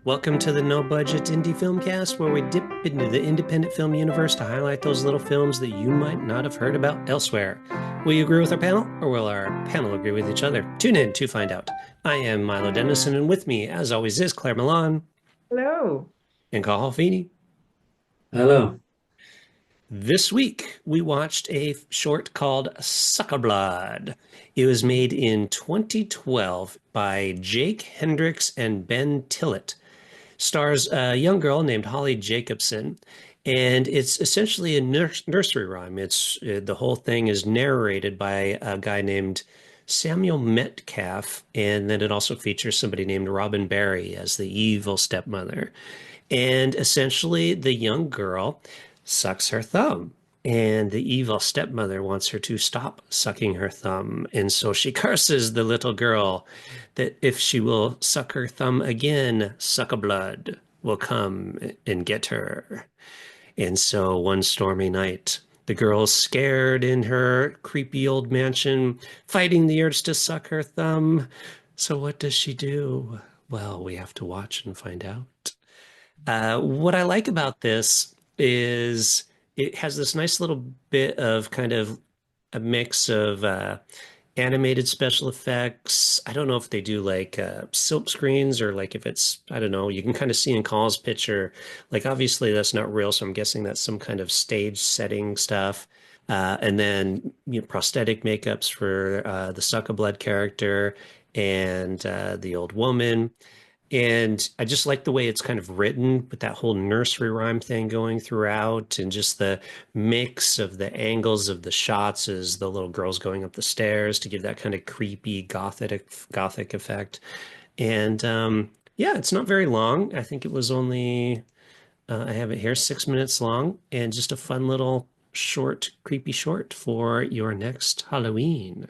Welcome to the No Budget Indie Filmcast, where we dip into the independent film universe to highlight those little films that you might not have heard about elsewhere. Will you agree with our panel, or will our panel agree with each other? Tune in to find out. I am Milo Dennison, and with me, as always, is Claire Milan Hello. and Cathal Feeney. Hello. This week, we watched a short called Suckablood. It was made in 2012 by Jake Hendriks and Ben Tillett. Stars a young girl named Holly Jacobson, and it's essentially a nursery rhyme. It's the whole thing is narrated by a guy named Samuel Metcalf, and then it also features somebody named Robin Barry as the evil stepmother. And essentially, the young girl sucks her thumb. And the evil stepmother wants her to stop sucking her thumb. And so she curses the little girl that if she will suck her thumb again, Suckablood will come and get her. And so one stormy night, the girl's scared in her creepy old mansion, fighting the urge to suck her thumb. So what does she do? Well, we have to watch and find out. What I like about this is it has this nice little bit of kind of a mix of animated special effects. I don't know if they do like silk screens or like if it's, I don't know, you can kind of see in Call's picture, like obviously that's not real, so I'm guessing that's some kind of stage setting stuff. And then prosthetic makeups for the Suckablood character and the old woman. And I just like the way it's kind of written with that whole nursery rhyme thing going throughout and just the mix of the angles of the shots as the little girl's going up the stairs to give that kind of creepy gothic effect. And yeah, it's not very long. I think it was only I have it here 6 minutes long and just a fun little short, creepy short for your next Halloween.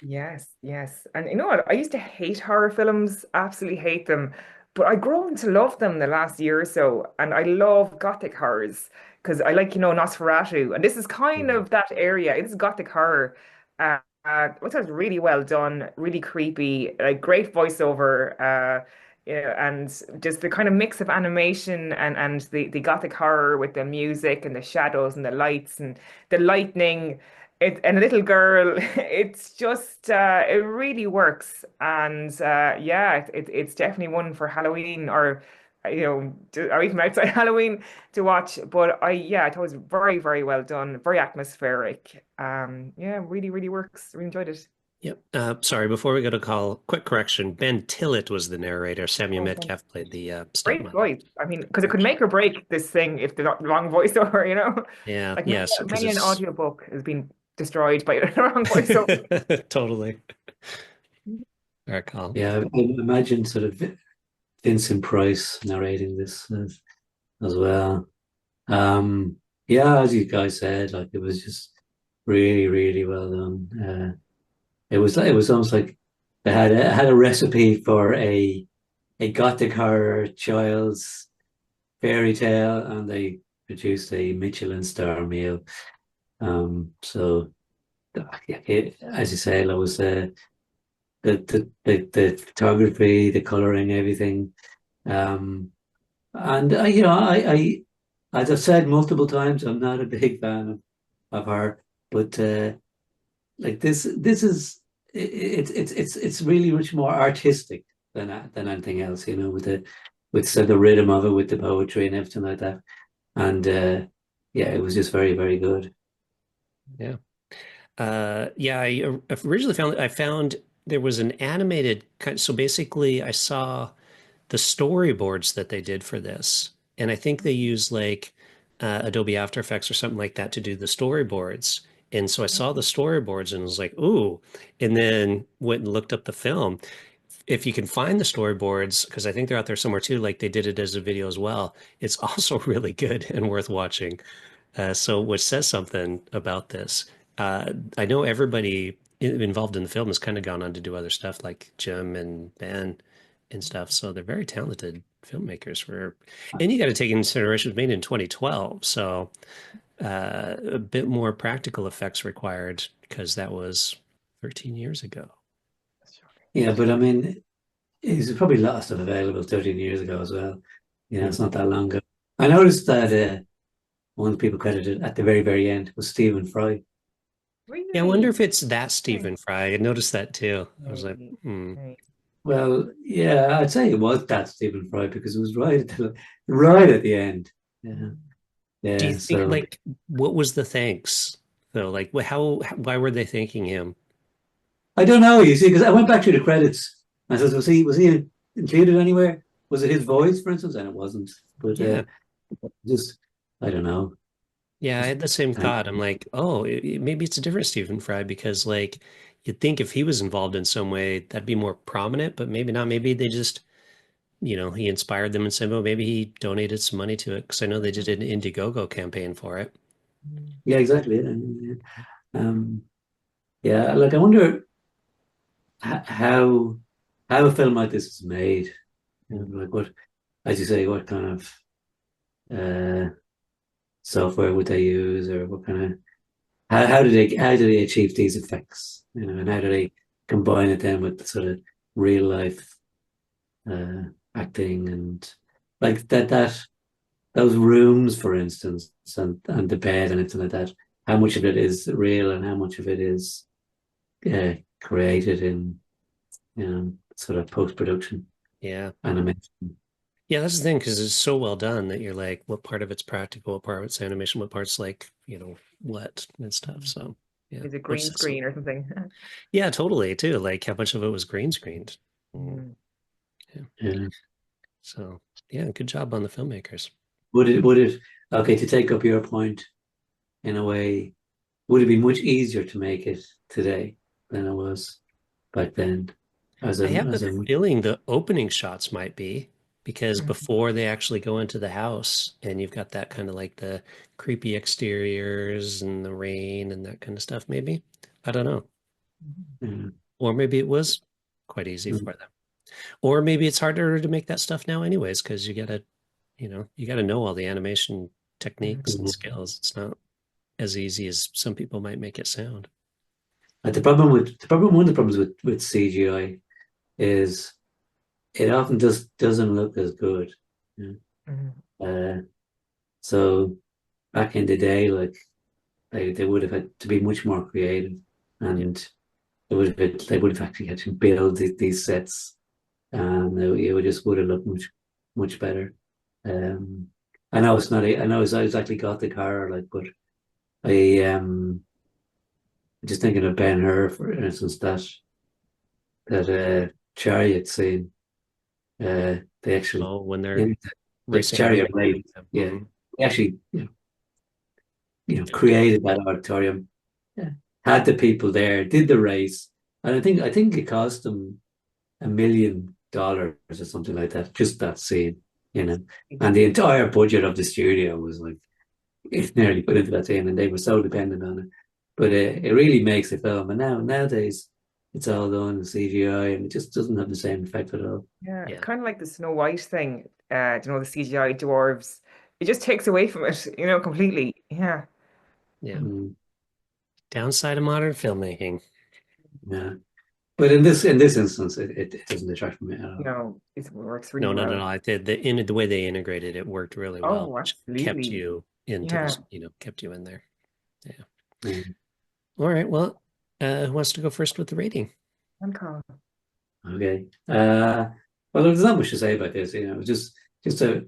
Yes, yes. And you know what? I used to hate horror films, absolutely hate them. But I grown to love them the last year or so. And I love gothic horrors because I like, Nosferatu. And this is kind Mm. of that area. It is gothic horror. Which was really well done, really creepy, like great voiceover, and just the kind of mix of animation and the gothic horror with the music and the shadows and the lights and the lightning. And a little girl, it's just it really works, and yeah, it's definitely one for Halloween or even outside Halloween to watch. But I thought it was very very well done, very atmospheric. Yeah, really really works. Really enjoyed it. Yep. Sorry, before we go to call, quick correction. Ben Tillett was the narrator. Samuel Oh, thanks. Metcalf played the Great stepmother. voice. I mean, because it could make or break this thing if the wrong voiceover, Yeah, like yeah, so because many an it's audiobook has been destroyed by the wrong voiceover. totally. All right, call. Yeah, I imagine sort of Vincent Price narrating this as well. Yeah, as you guys said, like it was just really, really well done. It was almost like they had a recipe for a gothic horror child's fairy tale, and they produced a Michelin star meal. So yeah, as you say, it was the photography, the coloring, everything. Um, and as I've said multiple times, I'm not a big fan of her, but like this is it's really much more artistic than anything else, with the rhythm of it, with the poetry and everything like that. And yeah, it was just very, very good. Yeah. Yeah, I originally I found there was an animated kind, so basically I saw the storyboards that they did for this. And I think they use like Adobe After Effects or something like that to do the storyboards. And so I saw the storyboards and was like, ooh, and then went and looked up the film. If you can find the storyboards, because I think they're out there somewhere too, like they did it as a video as well, it's also really good and worth watching. So which says something about this. I know everybody involved in the film has kind of gone on to do other stuff like Jim and Ben and stuff. So they're very talented filmmakers and you got to take into consideration it was made in 2012. So a bit more practical effects required because that was 13 years ago. Yeah, but I mean, He's probably lost and available 13 years ago as well. Yeah, it's Mhm. not that long ago. I noticed that one of the people credited at the very, very end was Stephen Fry. Yeah, I wonder Really? if it's that Okay. Stephen Fry. I noticed that too. I was like, Maybe. hmm. Maybe. Well, yeah, I'd say it was that Stephen Fry because it was right at the end. Yeah, Do you yeah. think So like what was the thanks though? Like why were they thanking him? I don't know. You see, because I went back through the credits. I said, was he included anywhere? Was it his voice, for instance? And it wasn't. But Yeah. just I don't know. Yeah, I Just had the same um, thought. I'm like, oh, maybe it's a different Stephen Fry because like you'd think if he was involved in some way, that'd be more prominent, but maybe not. Maybe they just, he inspired them and said, well, maybe he donated some money to it because I know they did an Indiegogo campaign for it. yeah, exactly. Yeah, yeah. Um, yeah, like I wonder how a film like this is made. Like what, as you say, what kind of uh, software would they use, or what kind of how do they achieve these effects? And how do they combine it then with the sort of real life uh, acting and like that those rooms, for instance, and the bed and everything like that. How much of it is real and how much of it is created in sort of post production Yeah. animation. Yeah, that's the thing because it's so well done that you're like, what part of it's practical, what part of it's animation, what part's like, what and stuff. So yeah, Is it which green is screen or something? yeah, totally too. Like how much of it was green screened. Mm, Mm. yeah. Yeah. So yeah, good job on the filmmakers. Would it okay to take up your point in a way? Would it be much easier to make it today than it was back then? As I a have the as a feeling the opening shots might be because Mm. before they actually go into the house and you've got that kind of like the creepy exteriors and the rain and that kind of stuff, maybe. I don't know. uh, Or maybe it was quite easy for them. Or maybe it's harder to make that stuff now anyways, because you gotta know all the animation techniques and skills. It's not as easy as some people might make it sound. one of the problems with CGI is it often just doesn't look as good. Yeah. Mm. Uh, so back in the day, like they would have had to be much more creative, Yeah. and they would have actually had to build these sets, and would have looked much better. Um, I know it's not. I know it's not exactly gothic horror, like, but I just thinking of Ben Hur, for instance, that chariot scene. They actually Oh, when they're in the racing around. chariot race, yeah, Mhm. they actually Yeah. created that auditorium, yeah, had the people there, did the race, and I think it cost them $1 million or something like that, just that scene, and the entire budget of the studio was like it's nearly put into that scene, and they were so dependent on it. But it really makes the film, and nowadays it's all done in CGI, and it just doesn't have the same effect at all. Yeah, it's Yeah. kind of like the Snow White thing. The CGI dwarves. It just takes away from it, completely. Yeah. Yeah. Mm, Downside of modern filmmaking. yeah, but in this instance, it doesn't detract from it at all. It works really No, no, no, no. well. I did the way they integrated it worked really well, Oh, which kept absolutely. you into Yeah. this, kept you in there. Yeah. Mm, All right. Well, who wants to go first with the rating? And Carl. okay. Well, there's not much to say about this. It was just a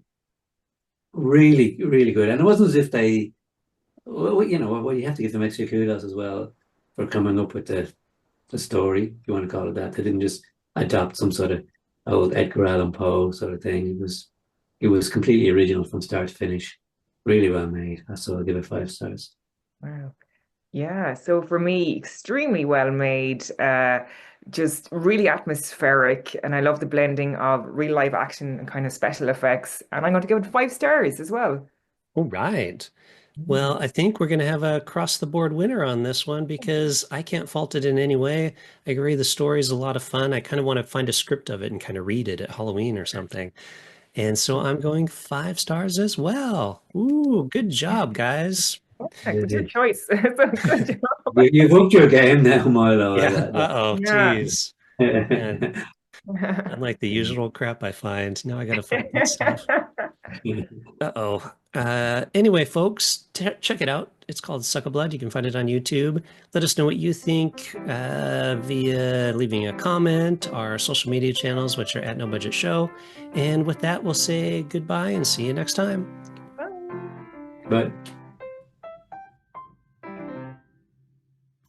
really, really good, and it wasn't as if they, well, you have to give them extra kudos as well for coming up with the story, if you want to call it that. They didn't just adopt some sort of old Edgar Allan Poe sort of thing. It was completely original from start to finish. Really well made. So I'll give it 5 stars. Wow. Yeah, so for me, extremely well made, just really atmospheric, and I love the blending of real live action and kind of special effects. And I'm going to give it 5 stars as well. All right. Mm. Well, I think we're going to have a across the board winner on this one because I can't fault it in any way. I agree the story is a lot of fun. I kind of want to find a script of it and kind of read it at Halloween or something. And so I'm going 5 stars as well. Ooh, good job, guys. Perfect, it's your choice. So good job. You've upped your game now, Milo. Yeah. Uh-oh, Yeah. geez. Man. Unlike the usual crap I find, now I gotta find good stuff. Uh-oh. Anyway, folks, check it out. It's called Suckablood. You can find it on YouTube. Let us know what you think via leaving a comment, our social media channels, which are at No Budget Show. And with that, we'll say goodbye and see you next time. But